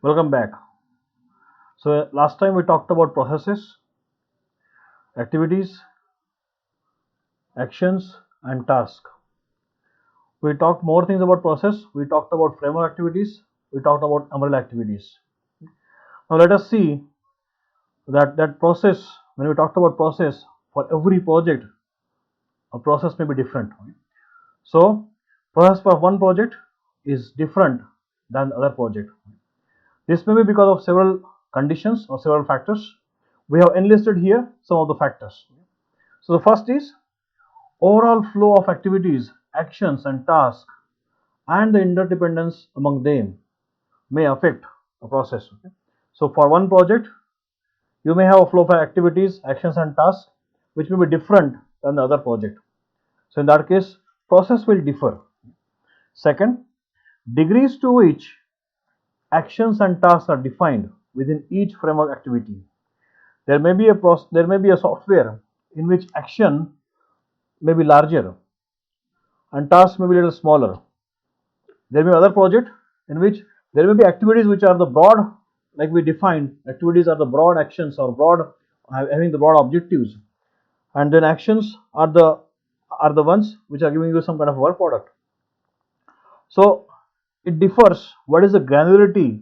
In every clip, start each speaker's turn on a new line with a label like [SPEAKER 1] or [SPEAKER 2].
[SPEAKER 1] Welcome back. So last time we talked about processes, activities, actions and tasks. We talked more things about process. We talked about framework activities. We talked about umbrella activities. Now let us see that process. When we talked about process, for every project, a process may be different. So process for one project is different than the other project. This may be because of several conditions or several factors. We have enlisted here some of the factors. So the first is overall flow of activities, actions and tasks and the interdependence among them may affect a process. Okay? So for one project, you may have a flow of activities, actions and tasks which may be different than the other project. So in that case, process will differ. Second, degrees to which actions and tasks are defined within each framework activity. There may be a software in which action may be larger and tasks may be a little smaller. There may be other project in which there may be activities which are the broad, like we defined, activities are the broad actions or broad having the broad objectives, and then actions are the ones which are giving you some kind of work product. So it differs. What is the granularity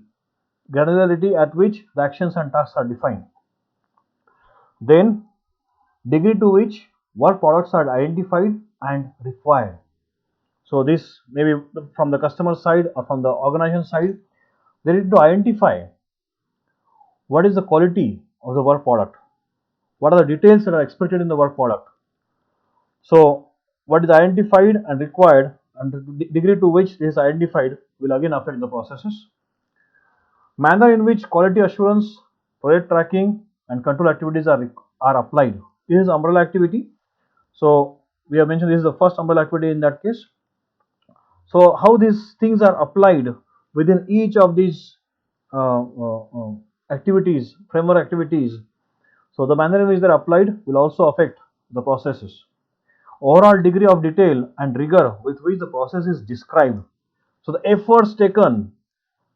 [SPEAKER 1] at which the actions and tasks are defined? Then degree to which work products are identified and required. So this may be from the customer side or from the organization side. They need to identify what is the quality of the work product, what are the details that are expected in the work product. So what is identified and required and the degree to which this is identified will again affect the processes. Manner in which quality assurance, project tracking and control activities are applied. This is umbrella activity. So we have mentioned this is the first umbrella activity in that case. So how these things are applied within each of these activities, framework activities. So the manner in which they are applied will also affect the processes. Overall degree of detail and rigor with which the process is described. So the efforts taken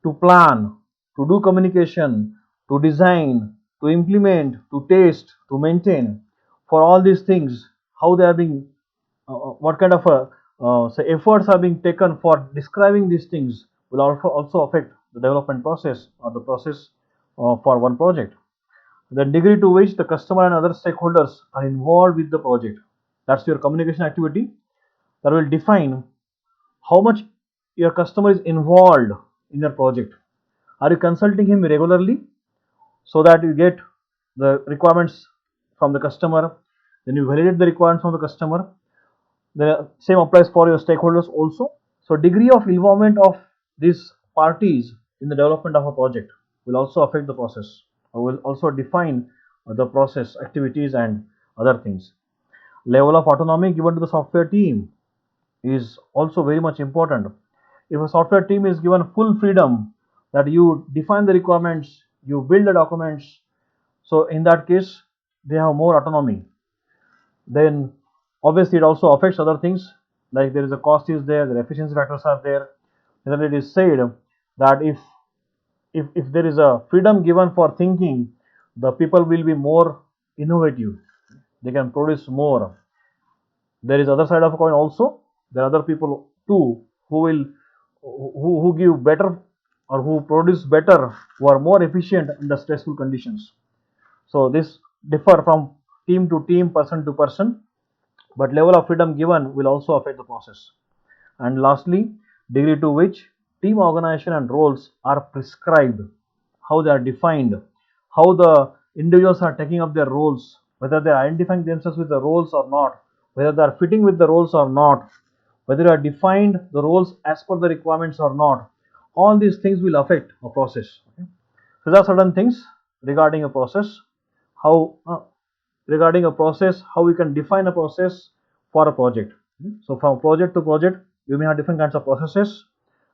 [SPEAKER 1] to plan, to do communication, to design, to implement, to test, to maintain, for all these things, how they are being, what kind of say efforts are being taken for describing these things will also affect the development process or the process for one project. The degree to which the customer and other stakeholders are involved with the project. That's your communication activity that will define how much your customer is involved in your project. Are you consulting him regularly so that you get the requirements from the customer? Then you validate the requirements from the customer. The same applies for your stakeholders also. So degree of involvement of these parties in the development of a project will also affect the process or will also define the process activities and other things. Level of autonomy given to the software team is also very much important. If a software team is given full freedom that you define the requirements, you build the documents, so in that case they have more autonomy. Then obviously it also affects other things, like there is a cost is there, the efficiency factors are there. Then it is said that if there is a freedom given for thinking, the people will be more innovative, they can produce more. There is other side of a coin also. There are other people too who will who give better or who produce better, who are more efficient in the stressful conditions. So this differ from team to team, person to person, but level of freedom given will also affect the process. And lastly, degree to which team organization and roles are prescribed, how they are defined, how the individuals are taking up their roles, whether they are identifying themselves with the roles or not, whether they are fitting with the roles or not, whether they are defined the roles as per the requirements or not. All these things will affect a process. Okay? So there are certain things regarding a process, how how we can define a process for a project. So from project to project, you may have different kinds of processes,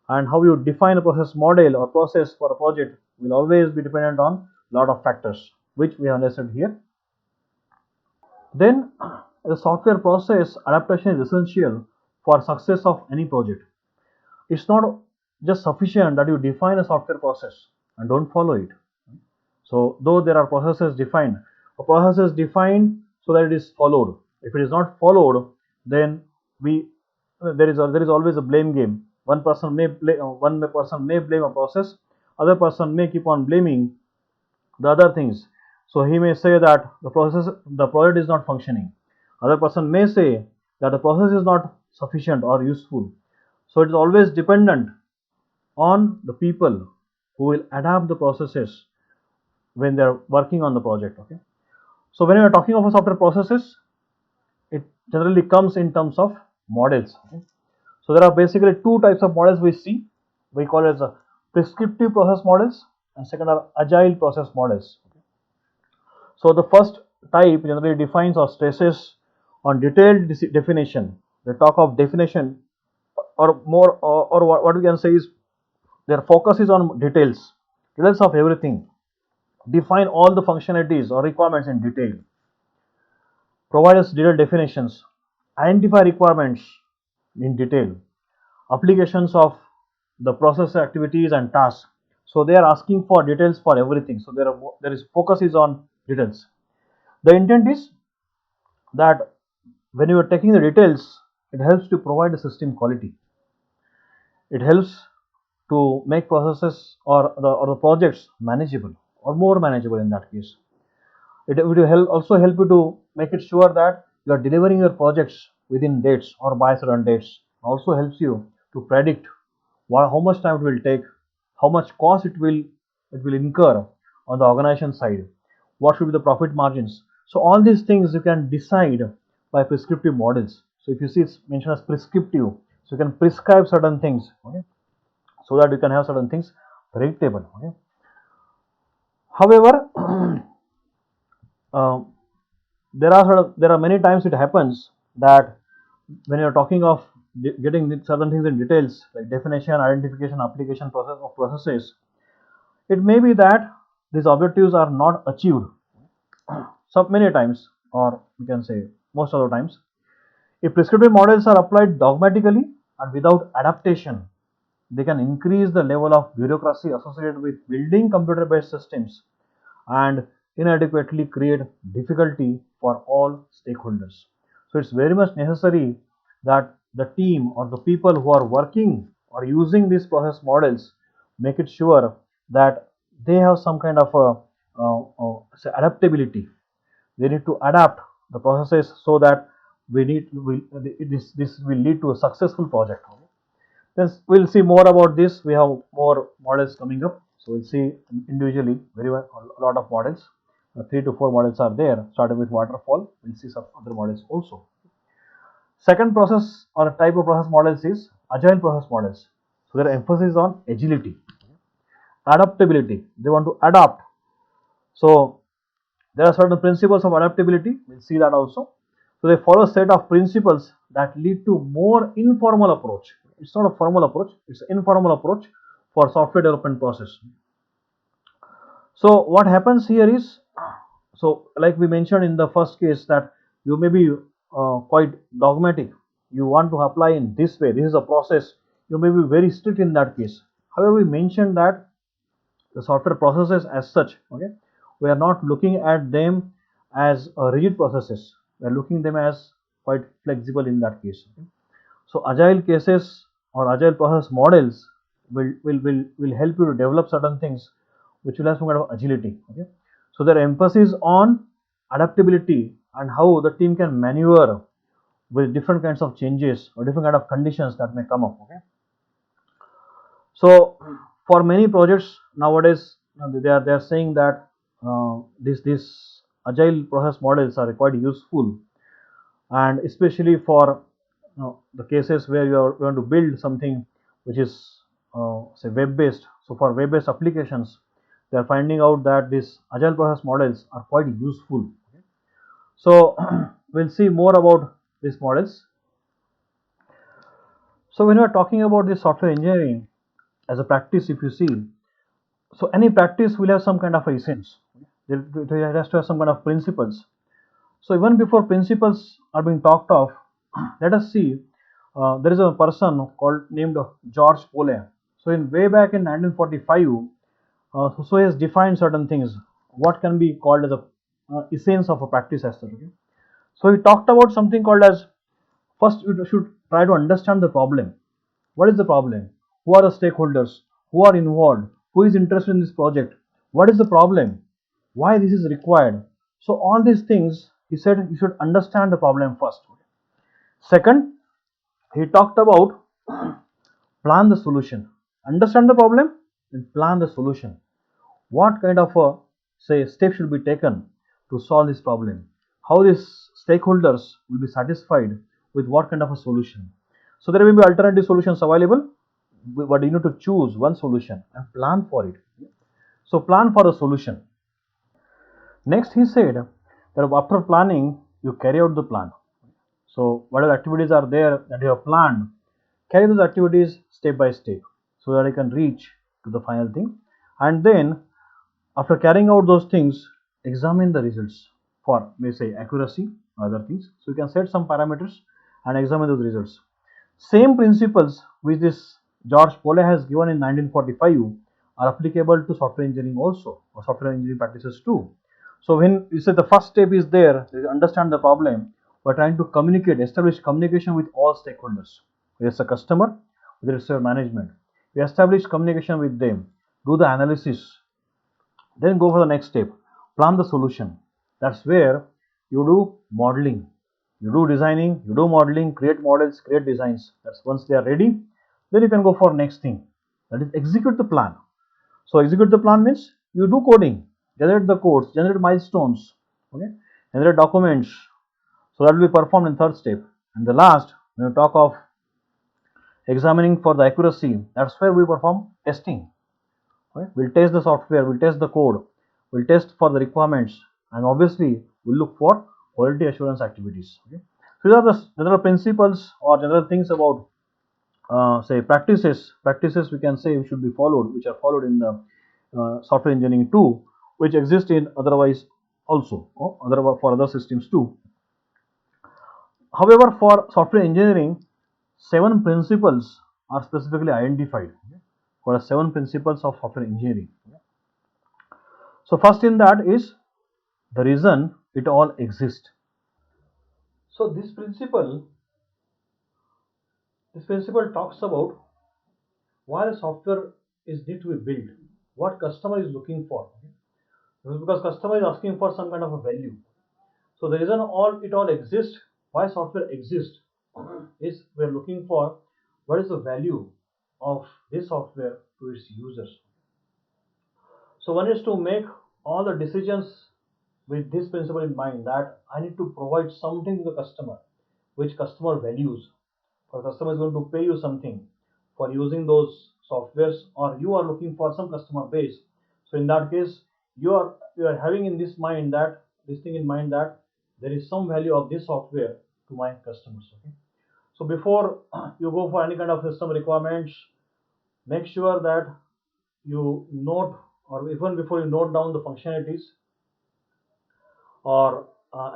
[SPEAKER 1] and how you define a process model or process for a project will always be dependent on a lot of factors, which we have listed here. Then the software process adaptation is essential for success of any project. It's not just sufficient that you define a software process and don't follow it. So though there are processes defined, a process is defined so that it is followed. If it is not followed, then we there is always a blame game. One person may blame a process, other person may keep on blaming the other things. So he may say that the project is not functioning. Other person may say that the process is not sufficient or useful. So it is always dependent on the people who will adapt the processes when they are working on the project. Okay. So when we are talking of a software processes, it generally comes in terms of models. Okay. So there are basically two types of models we see. We call it as a prescriptive process models, and second are agile process models. So the first type generally defines or stresses on detailed definition. They talk of definition, or more, or what we can say is their focus is on details of everything. Define all the functionalities or requirements in detail. Provide us detailed definitions. Identify requirements in detail. Applications of the process activities and tasks. So they are asking for details for everything. So there is focus is on details. The intent is that when you are taking the details, it helps to provide the system quality. It helps to make processes or the projects manageable or more manageable in that case. It will also help you to make it sure that you are delivering your projects within dates or by certain dates. Also helps you to predict how much time it will take, how much cost it will incur on the organization side, what should be the profit margins. So all these things you can decide by prescriptive models. So if you see it's mentioned as prescriptive, so you can prescribe certain things, okay, so that you can have certain things predictable. Okay. However, uh, there are many times it happens that when you're talking of getting certain things in details like definition, identification, application process of processes, it may be that these objectives are not achieved so many times, or we can say most of the times. If prescriptive models are applied dogmatically and without adaptation, they can increase the level of bureaucracy associated with building computer based systems and inadequately create difficulty for all stakeholders. So it's very much necessary that the team or the people who are working or using these process models make it sure that they have some kind of say adaptability. They need to adapt the processes so that this will lead to a successful project. Then we'll see more about this. We have more models coming up, so we'll see individually very well a lot of models. 3 to 4 models are there, starting with waterfall. We'll see some other models also. Second process or type of process models is agile process models. So their emphasis on agility, adaptability. They want to adapt. So there are certain principles of adaptability. We'll see that also. So they follow a set of principles that lead to more informal approach. It's not a formal approach, it's an informal approach for software development process. So what happens here is, so like we mentioned in the first case, that you may be quite dogmatic. You want to apply in this way. This is a process. You may be very strict in that case. However, we mentioned that the software processes as such, okay, we are not looking at them as rigid processes. We are looking them as quite flexible in that case. Okay. So agile cases or agile process models will help you to develop certain things which will have some kind of agility. Okay. So their emphasis on adaptability and how the team can maneuver with different kinds of changes or different kind of conditions that may come up. Okay. So for many projects nowadays, they are saying that this agile process models are quite useful, and especially for the cases where you are going to build something which is say web based. So for web based applications, they are finding out that these agile process models are quite useful. So we'll see more about these models. So when we are talking about this software engineering as a practice, if you see, so any practice will have some kind of a essence. It has to have some kind of principles. So even before principles are being talked of, let us see. There is a person called named George Pole. So in way back in 1945, So he has defined certain things. What can be called as a essence of a practice as such. Okay? So he talked about something called as first you should try to understand the problem. What is the problem? Who are the stakeholders? Who are involved? Who is interested in this project? What is the problem? Why this is required? So all these things he said you should understand the problem first. Second, he talked about plan the solution. Understand the problem and plan the solution. What kind of a say step should be taken to solve this problem? How these stakeholders will be satisfied with what kind of a solution? So there will be alternative solutions available, but you need to choose one solution and plan for it. So plan for a solution. Next, he said that after planning, you carry out the plan. So whatever activities are there that you have planned, carry those activities step by step so that I can reach to the final thing. And then after carrying out those things, examine the results for may say accuracy or other things. So you can set some parameters and examine those results. Same principles which this George Pole has given in 1945 are applicable to software engineering also, or software engineering practices too. So when you say the first step is there, is understand the problem. We're trying to communicate, establish communication with all stakeholders. Whether it's a customer, whether it's your management. We establish communication with them, do the analysis, then go for the next step. Plan the solution. That's where you do modeling. You do designing, you do modeling, create models, create designs. That's once they are ready, then you can go for next thing. That is execute the plan. So execute the plan means you do coding, generate the codes, generate milestones, okay, generate documents. So that will be performed in third step. And the last, when you talk of examining for the accuracy, that's where we perform testing. Right? We'll test the software, we'll test the code, we'll test for the requirements, and obviously we'll look for quality assurance activities. Okay? So these are the general principles or general things about say practices. Practices we can say should be followed, which are followed in the software engineering too, which exist in otherwise also, or other for other systems too. However, for software engineering, 7 principles are specifically identified. Okay? For the 7 principles of software engineering. Okay? So first in that is the reason it all exists. So this principle talks about why the software is need to be built, what customer is looking for. Because customer is asking for some kind of a value. So the reason all exists, why software exists, is we're looking for what is the value of this software to its users. So one is to make all the decisions with this principle in mind, that I need to provide something to the customer which customer values. Or customer is going to pay you something for using those softwares, or you are looking for some customer base. So in that case, you are having in this mind that this thing in mind that there is some value of this software to my customers. Okay. So before you go for any kind of system requirements, make sure that you note, or even before you note down the functionalities or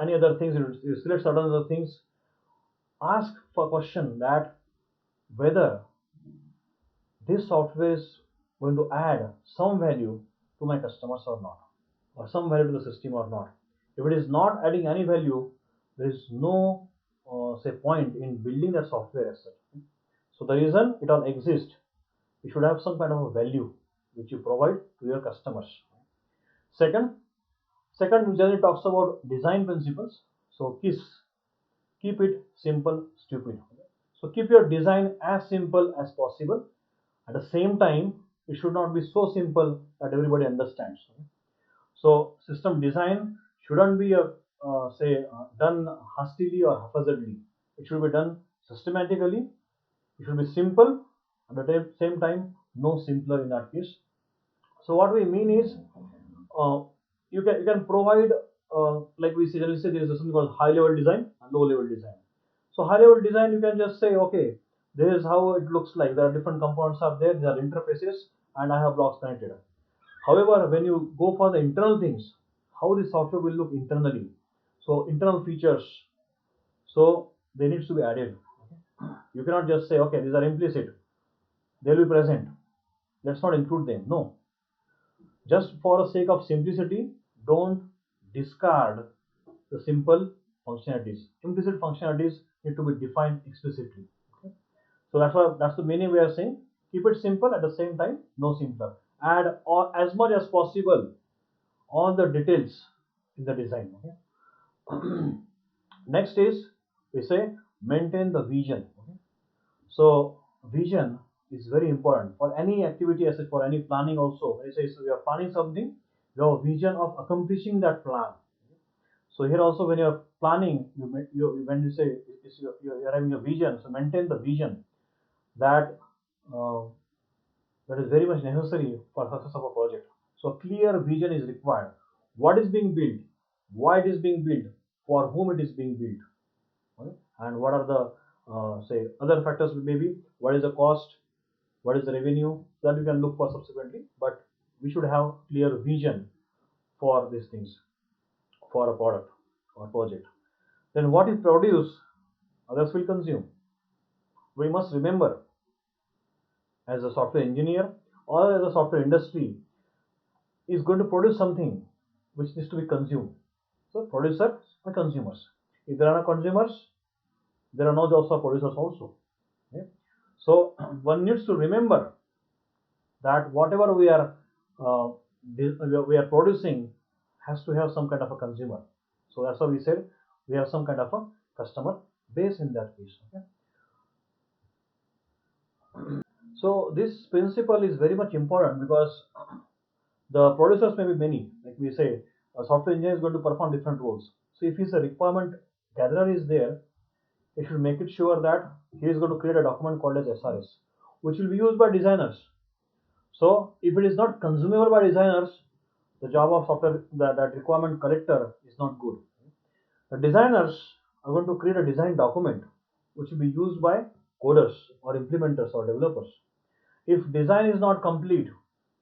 [SPEAKER 1] any other things, you select certain other things, ask for question that whether this software is going to add some value to my customers or not, or some value to the system or not. If it is not adding any value, there is no say point in building that software as such. So the reason it all exists, you should have some kind of a value which you provide to your customers. Second generally talks about design principles. So keep it simple, stupid. So keep your design as simple as possible. At the same time, it should not be so simple that everybody understands. So system design shouldn't be say done hastily or haphazardly. It should be done systematically. It should be simple. At the same time, no simpler in that case. So what we mean is, uh, you can provide like we generally say, there is something called high level design and low level design. So high level design, you can just say, okay, this is how it looks like. There are different components are there. There are interfaces, and I have blocks connected. However, when you go for the internal things, how the software will look internally, so internal features, so they needs to be added. You cannot just say, okay, these are implicit, they will be present, let's not include them. No, Just for the sake of simplicity, don't discard the simple functionalities. Implicit functionalities need to be defined explicitly. Okay? So that's the meaning we are saying. Keep it simple, at the same time, no simpler. Add all, as much as possible, all the details in the design. Okay? Next is, we say, maintain the vision. Okay? So vision is very important for any activity, as for any planning also. When you say, so we are planning something, your vision of accomplishing that plan. So here also, when you're planning, when you say you're having a vision, so maintain the vision that uh, that is very much necessary for success of a project. So a clear vision is required. What is being built, why it is being built, for whom it is being built, okay? And what are the say other factors, maybe what is the cost, what is the revenue, that we can look for subsequently. But we should have clear vision for these things, for a product or project. Then what is produce, others will consume. We must remember, as a software engineer or as a software industry is going to produce something which needs to be consumed. So producers and consumers. If there are no consumers, there are no jobs for producers also. Okay? So one needs to remember that whatever uh, we are producing has to have some kind of a consumer. So that's why we said we have some kind of a customer base in that case. Okay? So this principle is very much important because the producers may be many. Like we say, a software engineer is going to perform different roles. So if his a requirement gatherer is there, he should make it sure that he is going to create a document called as SRS, which will be used by designers. So if it is not consumable by designers, the job of software, that requirement collector, is not good. The designers are going to create a design document which will be used by coders or implementers or developers. If design is not complete,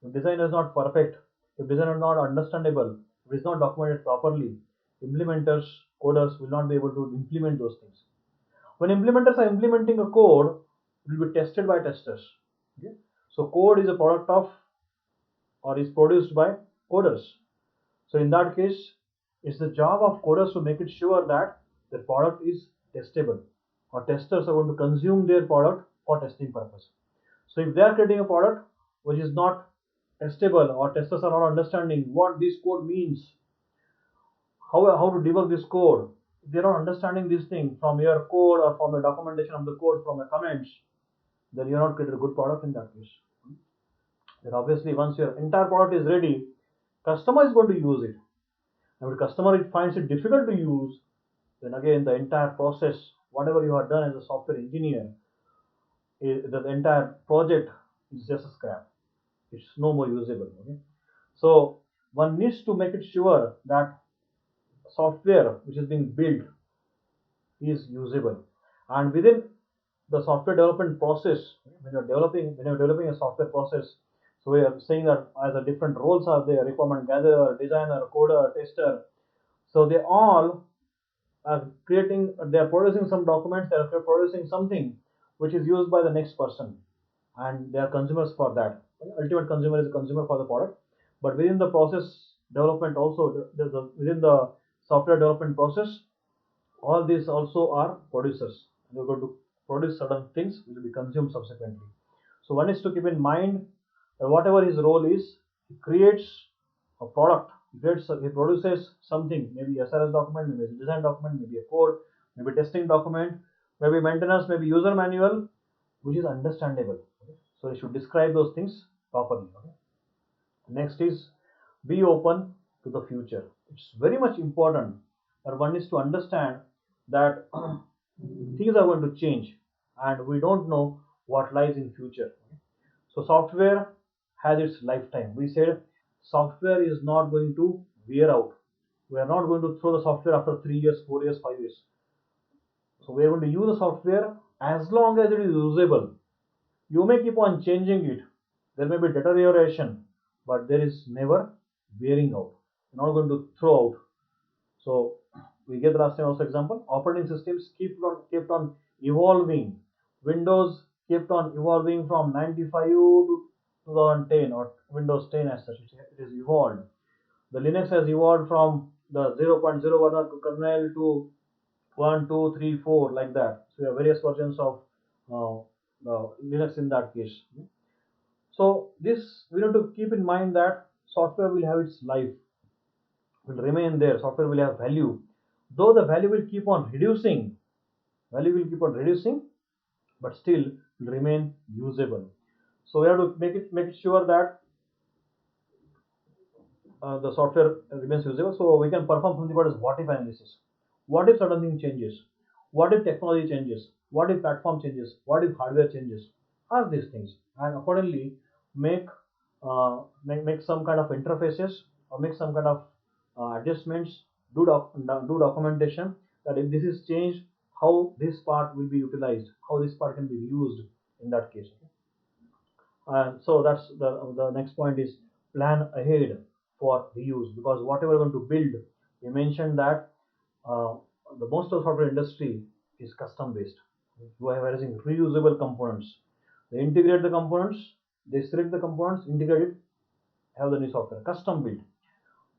[SPEAKER 1] if design is not perfect, if design is not understandable, if it is not documented properly, implementers, coders will not be able to implement those things. When implementers are implementing a code, it will be tested by testers. Okay? So code is a product of, or is produced by, coders. So in that case, it's the job of coders to make it sure that the product is testable, or testers are going to consume their product for testing purpose. So if they are creating a product which is not testable, or testers are not understanding what this code means, how to debug this code, if they are not understanding this thing from your code or from the documentation of the code, from the comments, then you are not created a good product in that case. Then obviously once your entire product is ready, customer is going to use it. And if the customer finds it difficult to use, then again the entire process, whatever you have done as a software engineer, the entire project is just a scrap. It's no more usable. Okay? So one needs to make it sure that software which is being built is usable, and within the software development process, when you're developing a software process, so we are saying that as a different roles are there: requirement gatherer, designer, coder, tester. So they all are creating, they are producing some documents, they are producing something which is used by the next person, and they are consumers for that. Ultimate consumer is a consumer for the product. But within the process development also, within the software development process, all these also are producers. They're going to produce certain things which will be consumed subsequently. So one is to keep in mind that whatever his role is, he creates a product, he produces something, maybe SRS document, maybe a design document, maybe a code, maybe testing document, maybe maintenance, maybe user manual, which is understandable. Okay? So he should describe those things properly. Okay? Next is, be open to the future. It's very much important that one is to understand that things are going to change and we don't know what lies in future. So software has its lifetime. We said software is not going to wear out. We are not going to throw the software after 3 years, 4 years, 5 years. So we are going to use the software as long as it is usable. You may keep on changing it. There may be deterioration, but there is never wearing out. You're not going to throw out. So we get the last time also example. Operating systems kept on evolving. Windows kept on evolving from 95 to 2010 or Windows 10 as such. It is evolved. The Linux has evolved from the 0.01 kernel to 1, 2, 3, 4 like that. So we have various versions of uh, Linux in that case. So this we need to keep in mind that software will have its life, will remain there. Software will have value, though the value will keep on reducing. Value will keep on reducing, but still will remain usable. So we have to make it sure that the software remains usable. So we can perform something called as what if analysis. What if certain thing changes? What if technology changes? What if platform changes? What if hardware changes? Ask these things and accordingly make make some kind of interfaces or make some kind of adjustments. Do documentation that if this is changed, how this part will be utilized, how this part can be used in that case. Okay? So that's the next point is plan ahead for reuse, because whatever we're going to build, we mentioned that uh, the most of software industry is custom based. You are using reusable components. They integrate the components, they select the components, integrate it, have the new software custom built.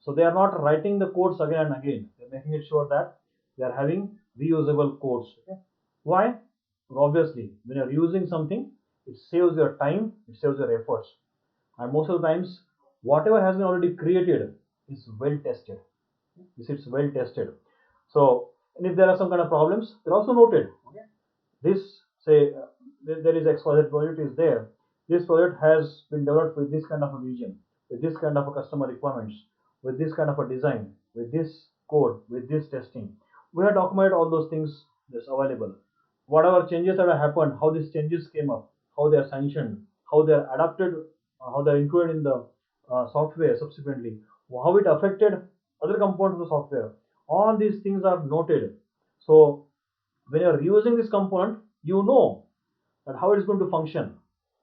[SPEAKER 1] So they are not writing the codes again and again. They're making it sure that they are having reusable codes. Okay? Why? Obviously, when you're using something, it saves your time, it saves your efforts. And most of the times, whatever has been already created is well tested. It's well tested. So, and if there are some kind of problems, they're also noted. Okay? This say there is XYZ project is there. This project has been developed with this kind of a vision, with this kind of a customer requirements, with this kind of a design, with this code, with this testing. We have documented all those things that's available. Whatever changes that have happened, how these changes came up, how they are sanctioned, how they are adapted, how they are included in the software subsequently, how it affected other components of the software. All these things are noted. So when you are using this component, you know that how it is going to function,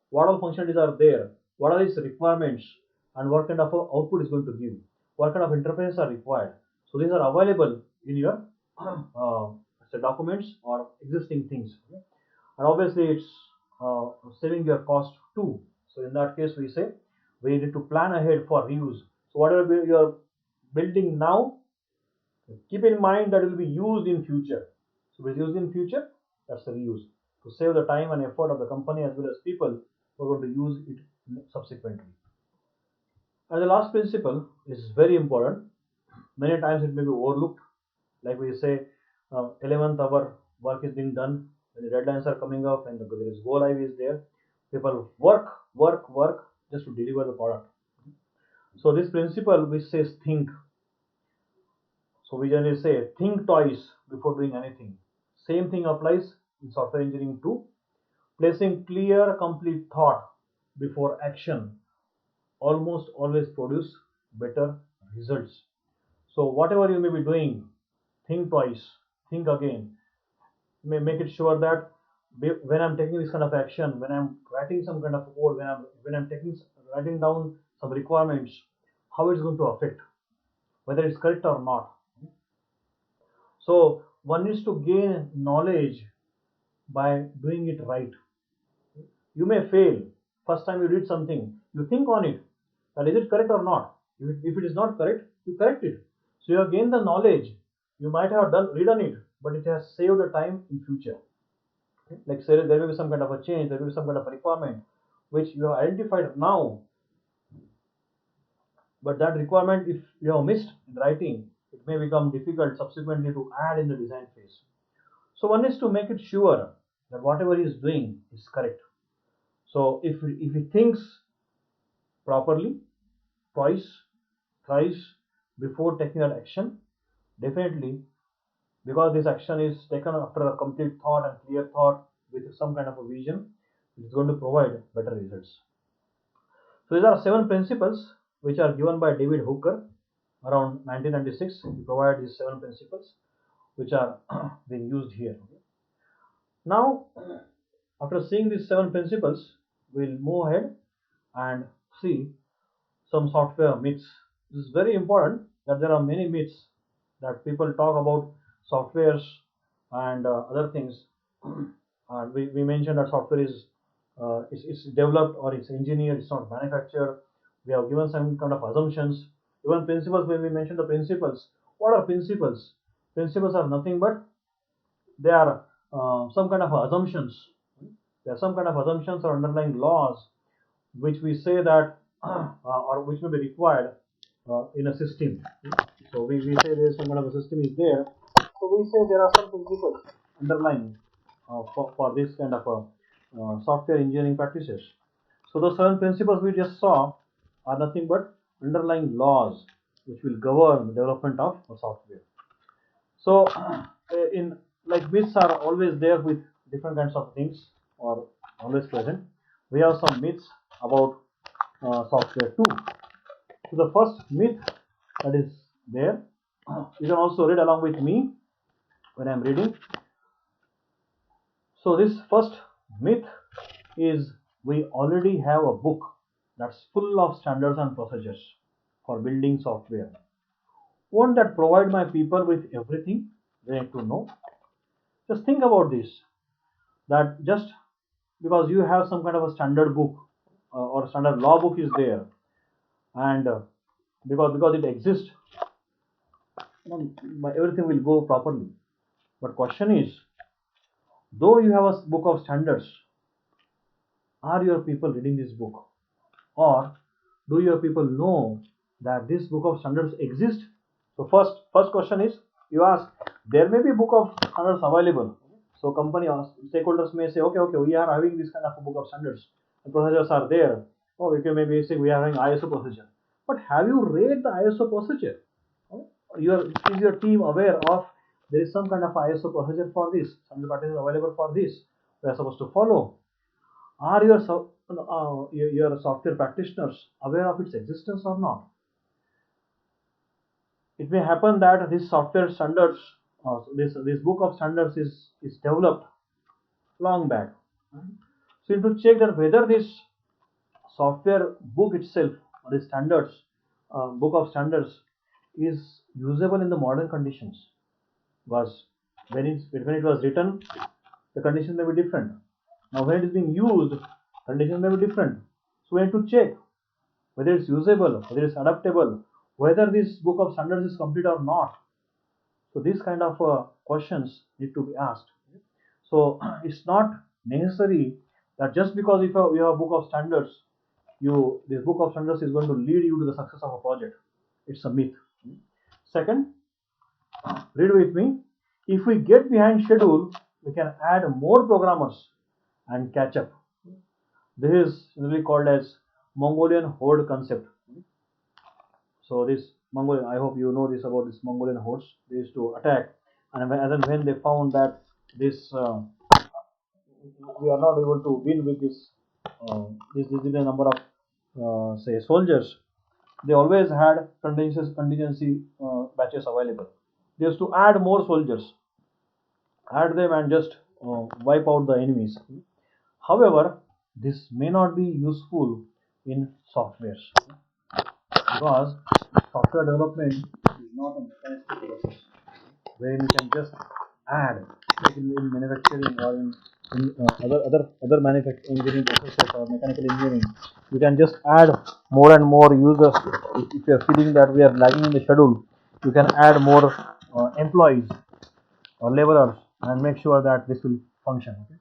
[SPEAKER 1] what all functionalities are there, what are its requirements, and what kind of output is going to give, what kind of interfaces are required. So these are available in your say documents or existing things. Okay? And obviously it's uh, saving your cost too. So in that case, we say we need to plan ahead for reuse. So whatever you are building now, keep in mind that it will be used in future. So if it's used in future, that's the reuse. To save the time and effort of the company as well as people who are going to use it subsequently. And the last principle is very important. Many times it may be overlooked. Like we say, 11th hour work is being done, when the deadlines are coming up and there is go live is there. People work just to deliver the product. So this principle which says think, so we generally say think twice before doing anything. Same thing applies in software engineering too. Placing clear, complete thought before action almost always produce better results. So whatever you may be doing, think twice, think again. Make it sure that when I'm taking this kind of action, when I'm writing some kind of code, when I'm taking writing down some requirements, how it's going to affect, whether it's correct or not. So one needs to gain knowledge by doing it right. You may fail. First time you did something, you think on it that is it correct or not. If it is not correct, you correct it. So you have gained the knowledge. You might have done redone it, but it has saved the time in future. Okay? Like say there will be some kind of a change, there will be some kind of a requirement which you have identified now, but that requirement, if you have missed in writing, it may become difficult subsequently to add in the design phase. So one is to make it sure that whatever he is doing is correct. So if he thinks properly, twice, thrice before taking that action, definitely, because this action is taken after a complete thought and clear thought with some kind of a vision, it is going to provide better results. So these are 7 principles which are given by David Hooker around 1996. He provided these 7 principles which are being used here. Now, after seeing these 7 principles, we'll move ahead and see some software myths. This is very important that there are many myths that people talk about softwares and other things. And we mentioned that software is it's developed or it's engineered, it's not manufactured. We have given some kind of assumptions. Even principles, when we mention the principles, what are principles? Principles are nothing but they are some kind of assumptions. There are some kind of assumptions or underlying laws which we say that or which may be required in a system. So we say there is some kind of a system is there. So we say there are some principles underlying for this kind of software engineering practices. So the 7 principles we just saw are nothing but underlying laws which will govern the development of a software. So in like myths are always there with different kinds of things or always present. We have some myths about software too. So the first myth that is there, you can also read along with me when I'm reading. So this first myth is we already have a book that's full of standards and procedures for building software. Won't that provide my people with everything they need to know? Just think about this, that just because you have some kind of a standard book or standard law book is there, and because it exists, everything will go properly. But question is, though you have a book of standards, are your people reading this book, or do your people know that this book of standards exists? So first question is, you ask, there may be a book of standards available. So company or stakeholders may say, okay, we are having this kind of a book of standards. The procedures are there. Oh, we can maybe say we are having ISO procedure. But have you read the ISO procedure? Is your team aware of there is some kind of ISO procedure for this? Some practices available for this. We are supposed to follow. Are your software practitioners aware of its existence or not? It may happen that this software standards, this book of standards is developed long back. So you have to check that whether this software book itself or the standards book of standards is usable in the modern conditions. Was when it was written, the conditions may be different. Now when it is being used, conditions may be different. So we have to check whether it's usable, whether it's adaptable, whether this book of standards is complete or not. So these kind of questions need to be asked. So it's not necessary that just because if you have a book of standards, this book of standards is going to lead you to the success of a project. It's a myth. Second, read with me. If we get behind schedule, we can add more programmers and catch up. This is really called as Mongolian horde concept. So this Mongolian, I hope you know this about this Mongolian hordes. They used to attack, and as and when they found that this we are not able to win with this number of say soldiers, they always had contingency batches available. They used to add more soldiers, add them, and just wipe out the enemies. However, this may not be useful in softwares because software development is not a mechanistic process wherein you can just add, like in manufacturing or in other manufacturing engineering processes or mechanical engineering, you can just add more and more users. If you are feeling that we are lagging in the schedule, you can add more employees or laborers and make sure that this will function. Okay?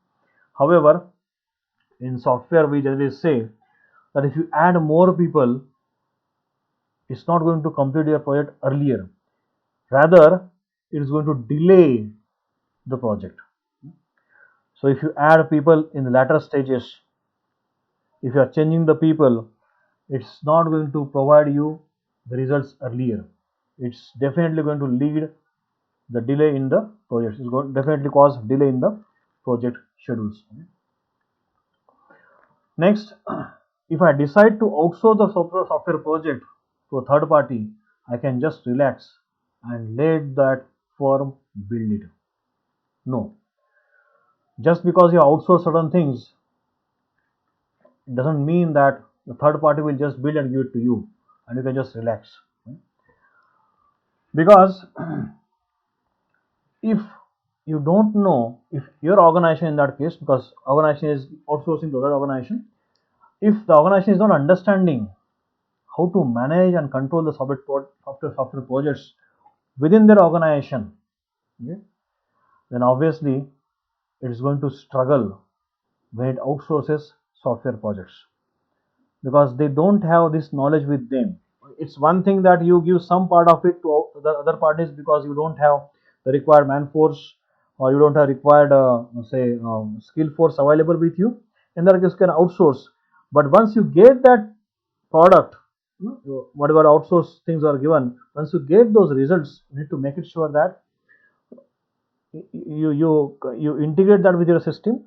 [SPEAKER 1] However, in software we generally say that if you add more people, it's not going to complete your project earlier. Rather, it is going to delay the project. So if you add people in the latter stages, if you are changing the people, it's not going to provide you the results earlier. It's definitely going to lead the delay in the project. It's going to definitely cause delay in the project schedules. Next, if I decide to outsource the software project to a third party, I can just relax and let that firm build it. No, just because you outsource certain things, it doesn't mean that the third party will just build and give it to you and you can just relax. Because if you don't know if your organization in that case, because organization is outsourcing to other organization, if the organization is not understanding how to manage and control the software projects within their organization, okay, then obviously it is going to struggle when it outsources software projects, because they don't have this knowledge with them. It's one thing that you give some part of it to the other parties because you don't have the required man force, or you don't have required say skill force available with you. In that case, you can outsource. But once you get that product, whatever outsource things are given, once you get those results, you need to make it sure that you integrate that with your system,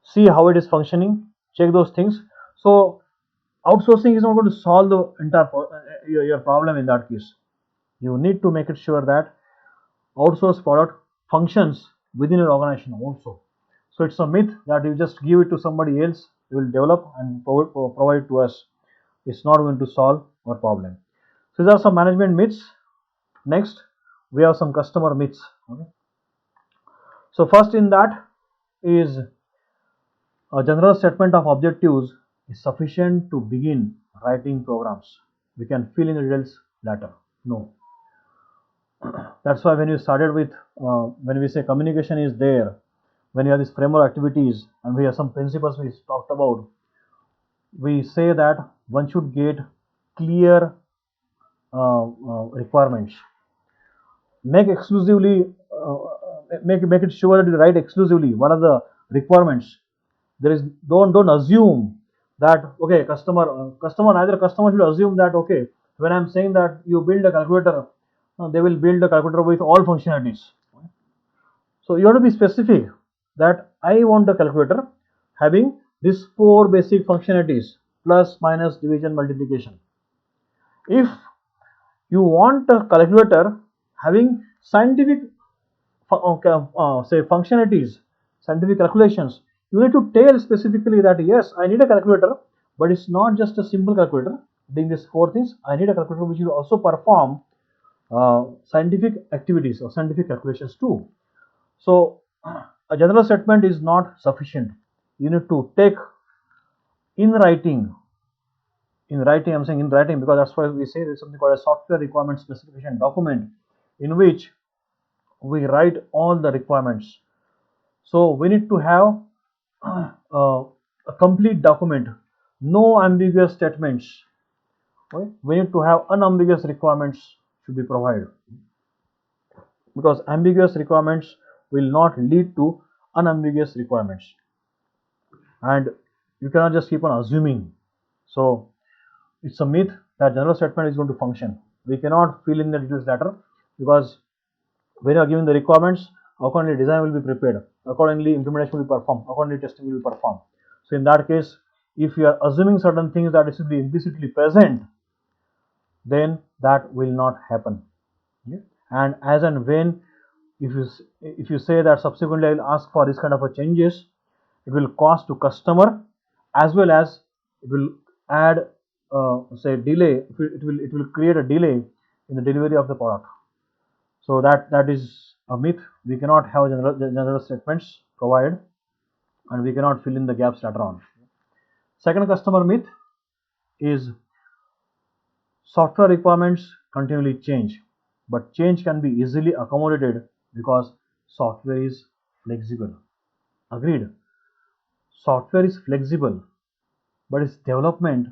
[SPEAKER 1] see how it is functioning, check those things. So outsourcing is not going to solve the entire your problem in that case. You need to make it sure that outsourced product functions within your organization also. So it's a myth that you just give it to somebody else, they will develop and provide it to us. It's not going to solve our problem. So these are some management myths. Next, we have some customer myths. Okay. So first in that is a general statement of objectives is sufficient to begin writing programs. We can fill in the details later. No. That's why when you started with, when we say communication is there, when you have these framework activities and we have some principles we talked about, we say that one should get clear requirements. Make exclusively, make it sure that you write exclusively what are the requirements. There is, don't assume that okay, customer, neither customer should assume that okay, when I'm saying that you build a calculator, they will build a calculator with all functionalities. So you have to be specific that I want a calculator having these four basic functionalities: plus, minus, division, multiplication. If you want a calculator having scientific say functionalities, scientific calculations, you need to tell specifically that yes, I need a calculator, but it's not just a simple calculator doing these four things. I need a calculator which will also perform scientific activities or scientific calculations too. So a general statement is not sufficient. You need to take in writing. In writing, I'm saying in writing because that's why we say there's something called a software requirement specification document in which we write all the requirements. So we need to have a complete document, no ambiguous statements. Okay? We need to have unambiguous requirements should be provided, because ambiguous requirements will not lead to unambiguous requirements, and you cannot just keep on assuming. So it's a myth that general statement is going to function. We cannot fill in the details later, because when you are giving the requirements, accordingly design will be prepared, accordingly implementation will be performed, accordingly testing will be performed. So in that case, if you are assuming certain things that is implicitly present, then that will not happen. Okay? And as and when, if you say that subsequently I will ask for this kind of a changes, it will cost to customer, as well as it will add say delay. It will create a delay in the delivery of the product. So that is a myth. We cannot have general statements provided, and we cannot fill in the gaps later on. Second customer myth is software requirements continually change, but change can be easily accommodated because software is flexible. Agreed. Software is flexible, but its development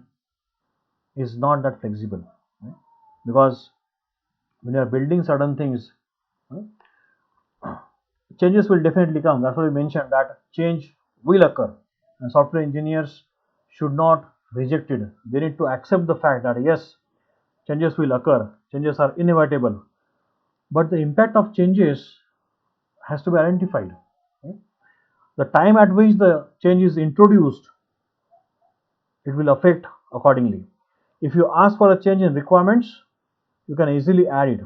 [SPEAKER 1] is not that flexible, right? Because when you are building certain things, right, changes will definitely come. That's why we mentioned that change will occur, and software engineers should not reject it. They need to accept the fact that yes, changes will occur, changes are inevitable, but the impact of changes has to be identified. Okay? The time at which the change is introduced, it will affect accordingly. If you ask for a change in requirements, you can easily add it.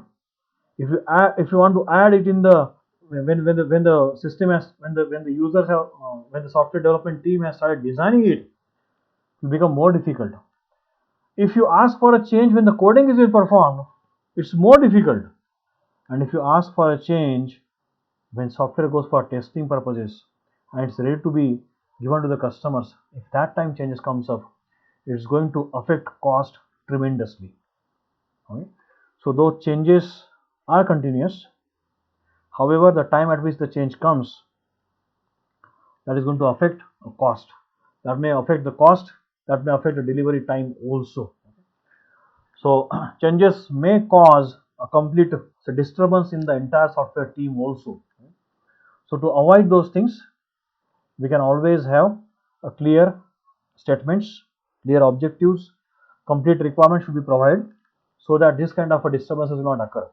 [SPEAKER 1] If you want to add it in the when the system has when the users have when the software development team has started designing it, it will become more difficult. If you ask for a change when the coding is being performed, it's more difficult. And if you ask for a change when software goes for testing purposes and it's ready to be given to the customers, if that time changes comes up, it's going to affect cost tremendously. Okay? So those changes are continuous. However, the time at which the change comes, that is going to affect a cost. That may affect the cost, that may affect the delivery time also. So changes may cause a complete disturbance in the entire software team also. So to avoid those things, we can always have a clear statements, clear objectives, complete requirements should be provided so that this kind of a disturbances will not occur.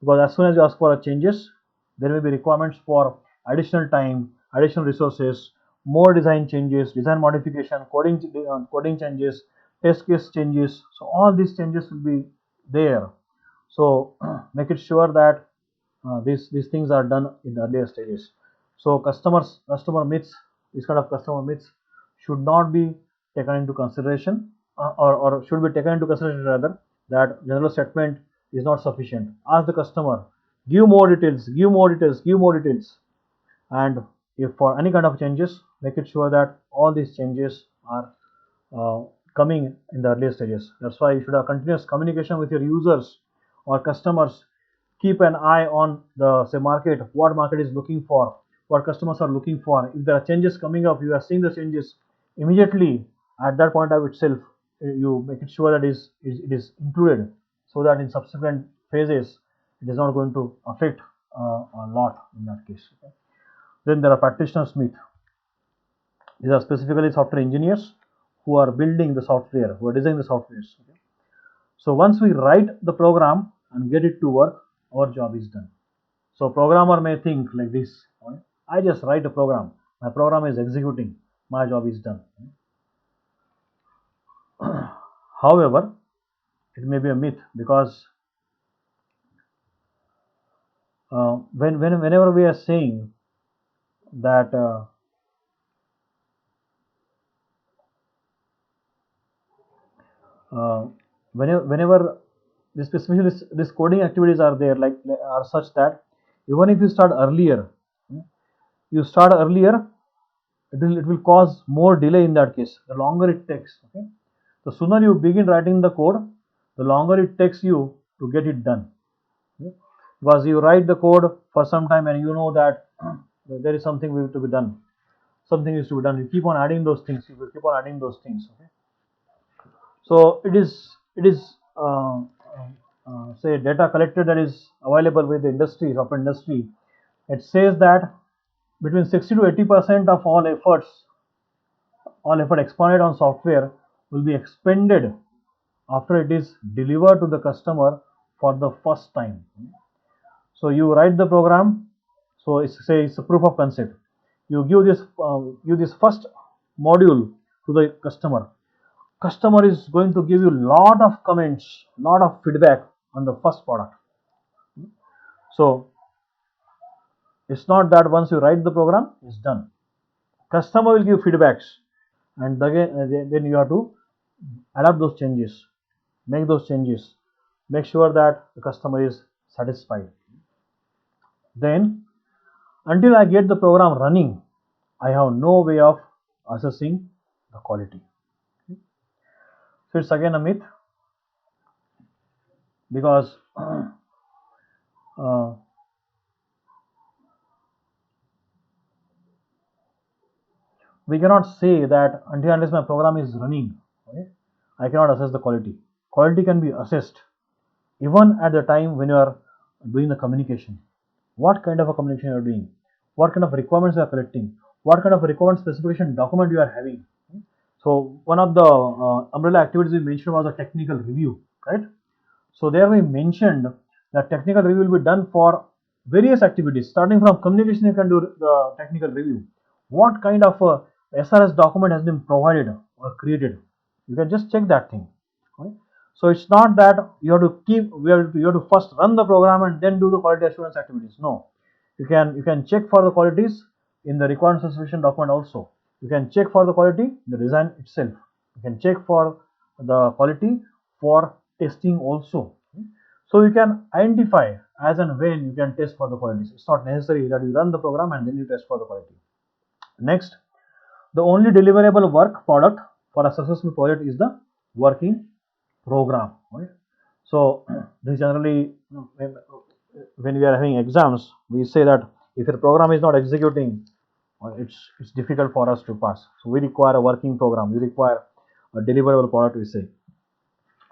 [SPEAKER 1] Because as soon as you ask for a changes, there may be requirements for additional time, additional resources, more design changes, design modification, coding changes, test case changes. So all these changes will be there. So make it sure that these things are done in the earlier stages. So customer myths, this kind of customer myths should not be taken into consideration, or should be taken into consideration rather, that general statement is not sufficient. Ask the customer, give more details, give more details, give more details, and if for any kind of changes, make it sure that all these changes are uh, coming in the earlier stages. That's why you should have continuous communication with your users or customers. Keep an eye on the say market, what market is looking for, what customers are looking for. If there are changes coming up, you are seeing the changes immediately at that point of itself. You make it sure that it is included, so that in subsequent phases it is not going to affect a lot in that case. Okay? Then there are practitioners myth. These are specifically software engineers who are building the software, who are designing the softwares. Okay? So once we write the program and get it to work, our job is done. So programmer may think like this: I just write a program, my program is executing, my job is done. However, it may be a myth, because whenever we are saying that uh, whenever this, especially this coding activities are there, like are such that even if you start earlier, you start earlier, it will cause more delay in that case. The longer it takes, okay, the sooner you begin writing the code, the longer it takes you to get it done. Okay? Because you write the code for some time and you know that there is something to be done, something is to be done. You keep on adding those things. You will keep on adding those things. Okay? So it is say data collected that is available with the industry, software industry. It says that between 60 to 80% of all effort expended on software will be expended after it is delivered to the customer for the first time. So you write the program. So it's a proof of concept. You give this first module to the customer. Customer is going to give you lot of comments, lot of feedback on the first product. So it's not that once you write the program, it's done. Customer will give feedbacks, and again then you have to adapt those changes, make those changes, make sure that the customer is satisfied. Then until I get the program running, I have no way of assessing the quality. So it's again a myth, because uh, we cannot say that until unless my program is running, okay, I cannot assess the quality. Quality can be assessed even at the time when you are doing the communication. What kind of a communication you are doing, what kind of requirements you are collecting, what kind of requirement specification document you are having. So one of the umbrella activities we mentioned was a technical review, right? So there we mentioned that technical review will be done for various activities. Starting from communication, you can do the technical review. What kind of a SRS document has been provided or created? You can just check that thing. Right? So it's not that you have to first run the program and then do the quality assurance activities. No, you can check for the qualities in the requirement specification document also. You can check for the quality in the design itself. You can check for the quality for testing also. So you can identify as and when you can test for the quality. It's not necessary that you run the program and then you test for the quality. Next, the only deliverable work product for a successful project is the working program. Right? So this generally, when we are having exams, we say that if your program is not executing, it's difficult for us to pass. So we require a working program. We require a deliverable product. We say.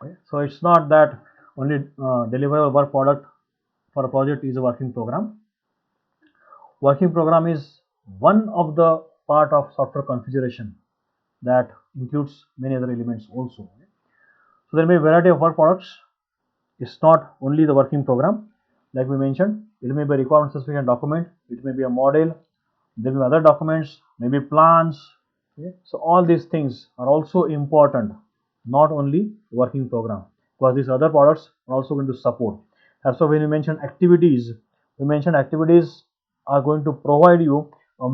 [SPEAKER 1] Okay? So it's not that only deliverable work product for a project is a working program. Working program is one of the part of software configuration that includes many other elements also. So there may be a variety of work products. It's not only the working program, like we mentioned. It may be a requirement specification document. It may be a model. There may be other documents, maybe plans. Okay? So all these things are also important, not only working program, because these other products are also going to support. That's why when we mention activities, we mentioned activities are going to provide you a uh,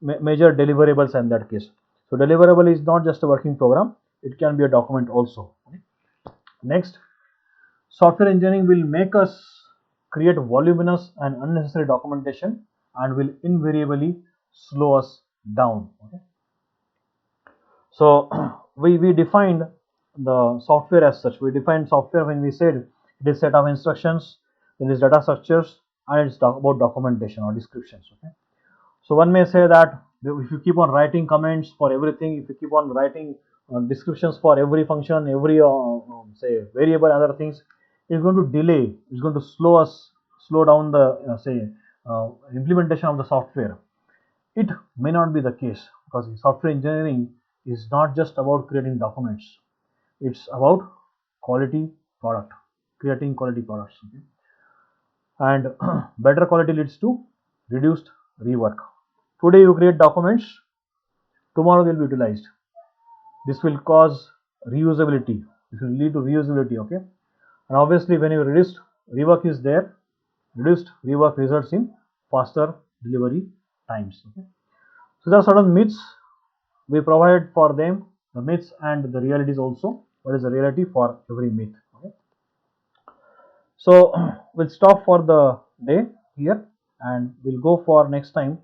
[SPEAKER 1] major deliverables in that case. So deliverable is not just a working program; it can be a document also. Okay? Next, software engineering will make us create voluminous and unnecessary documentation and will invariably slow us down. Okay? So we defined the software as such. We defined software when we said it is set of instructions, then is data structures, and it's about documentation or descriptions. Okay? So one may say that if you keep on writing comments for everything, if you keep on writing descriptions for every function, every say variable, other things, it's going to delay. It's going to slow down the say implementation of the software. It may not be the case because software engineering is not just about creating documents. It's about quality product, creating quality products. Okay? And better quality leads to reduced rework. Today you create documents, tomorrow they'll be utilized. This will cause reusability. This will lead to reusability. Okay, and obviously when you reduced rework is there, reduced rework results in faster delivery times. Okay, so there are certain myths we provide for them, the myths and the realities also. What is the reality for every myth? Okay, so we'll stop for the day here and we'll go for next time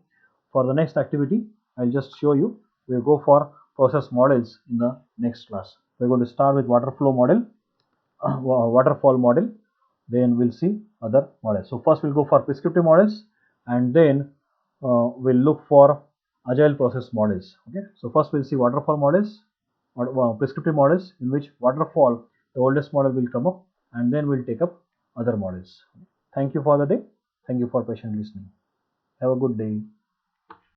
[SPEAKER 1] for the next activity. I'll just show you. We'll go for process models in the next class. We're going to start with waterfall model, then we'll see other models. So first we'll go for prescriptive models and then we'll look for agile process models. Okay, so first we'll see waterfall models or prescriptive models in which waterfall, the oldest model, will come up, and then we'll take up other models. Thank you for the day. Thank you for patient listening. Have a good day.